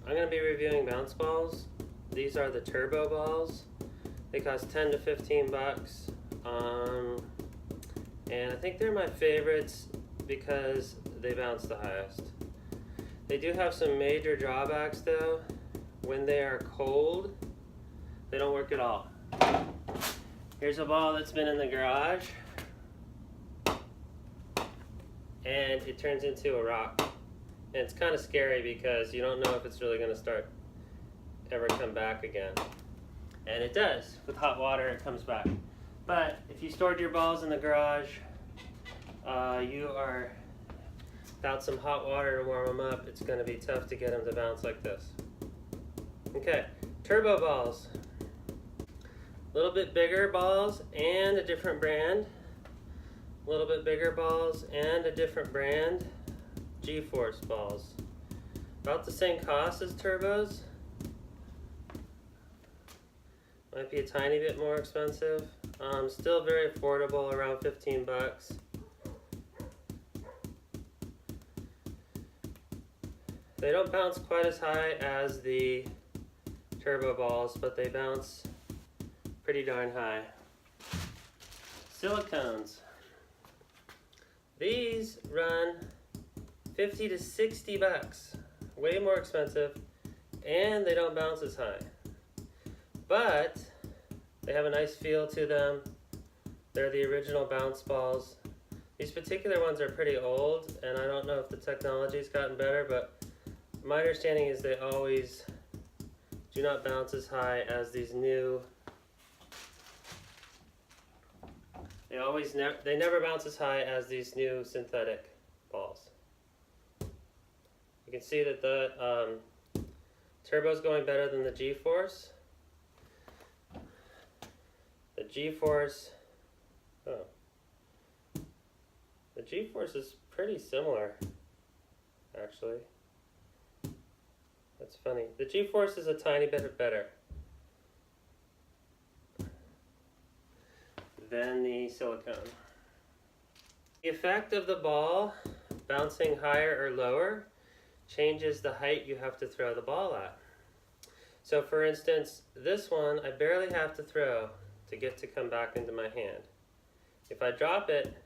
I'm going to be reviewing bounce balls. These are the turbo balls. They cost 10 to 15 bucks. And I think they're my favorites because they bounce the highest. They do have some major drawbacks though. When they are cold, they don't work at all. Here's a ball that's been in the garage and it turns into a rock. And it's kind of scary because you don't know if it's really going to ever come back again. And it does. With hot water, it comes back. But if you stored your balls in the garage, you are without some hot water to warm them up, it's going to be tough to get them to bounce like this. Okay, turbo balls. A little bit bigger balls and a different brand. A little bit bigger balls and a different brand. G-force balls. About the same cost as turbos. Might be a tiny bit more expensive. Still very affordable, around 15 bucks. They don't bounce quite as high as the turbo balls, but they bounce pretty darn high. Silicones. These run 50 to 60 bucks. Way more expensive, and they don't bounce as high. But they have a nice feel to them. They're the original bounce balls. These particular ones are pretty old, and I don't know if the technology's gotten better, but my understanding is they always do not bounce as high as these new. They never bounce as high as these new synthetic balls. You can see that the turbo's going better than the G-force. The G-force is pretty similar, actually. That's funny. The G-force is a tiny bit better than the silicone. The effect of the ball bouncing higher or lower changes the height you have to throw the ball at. So for instance, this one I barely have to throw to get to come back into my hand. If I drop it,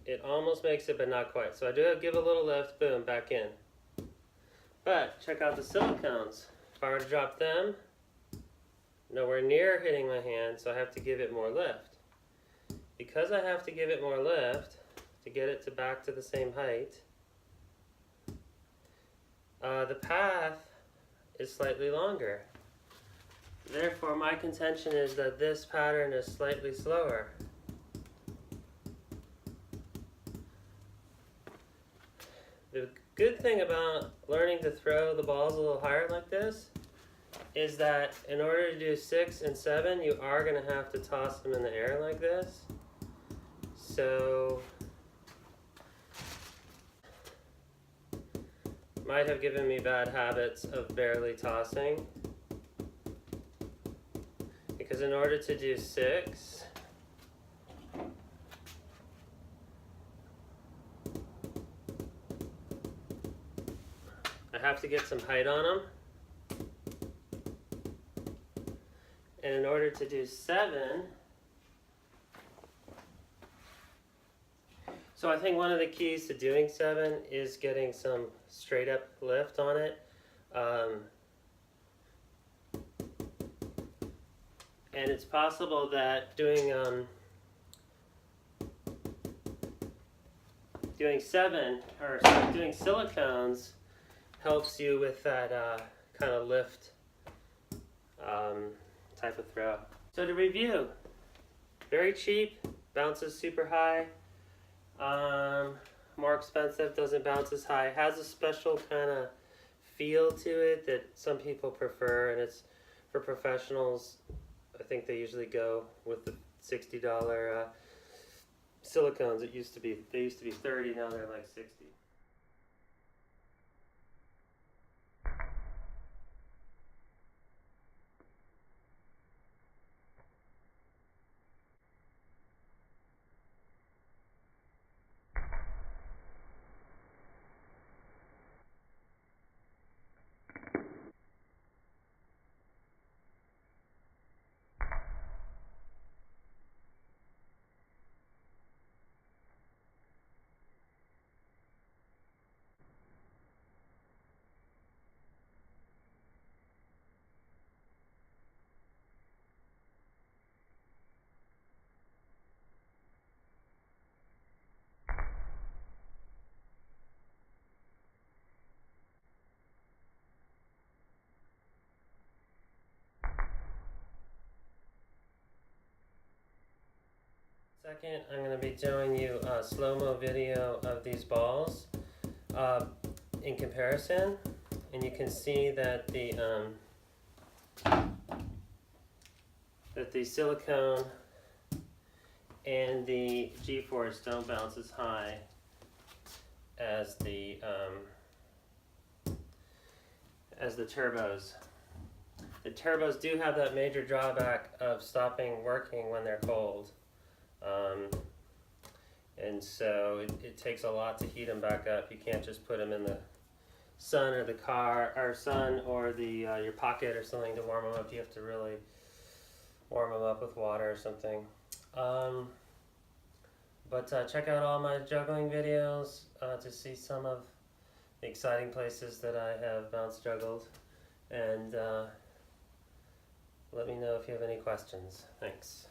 it almost makes it, but not quite. So I do give a little lift, boom, back in. But check out the silicones. If I were to drop them, nowhere near hitting my hand, so I have to give it more lift. Because I have to give it more lift to get it back to the same height, the path is slightly longer. Therefore, my contention is that this pattern is slightly slower. The good thing about learning to throw the balls a little higher like this is that in order to do 6 and 7, you are going to have to toss them in the air like this. So, might have given me bad habits of barely tossing. Because in order to do 6, I have to get some height on them. And in order to do 7, so I think one of the keys to doing 7 is getting some straight up lift on it. And it's possible that doing 7 or doing silicones helps you with that kind of lift type of throw. So to review, very cheap, bounces super high. More expensive, doesn't bounce as high. Has a special kind of feel to it that some people prefer, and it's for professionals. I think they usually go with the $60 silicones. They used to be $30, now they're like $60. Second, I'm going to be showing you a slow-mo video of these balls in comparison, and you can see that the silicone and the G-force don't bounce as high as the turbos. The turbos do have that major drawback of stopping working when they're cold. And so it takes a lot to heat them back up. You can't just put them in the sun or the car, or sun or your pocket or something to warm them up. You have to really warm them up with water or something. But check out all my juggling videos to see some of the exciting places that I have bounce juggled. And let me know if you have any questions. Thanks.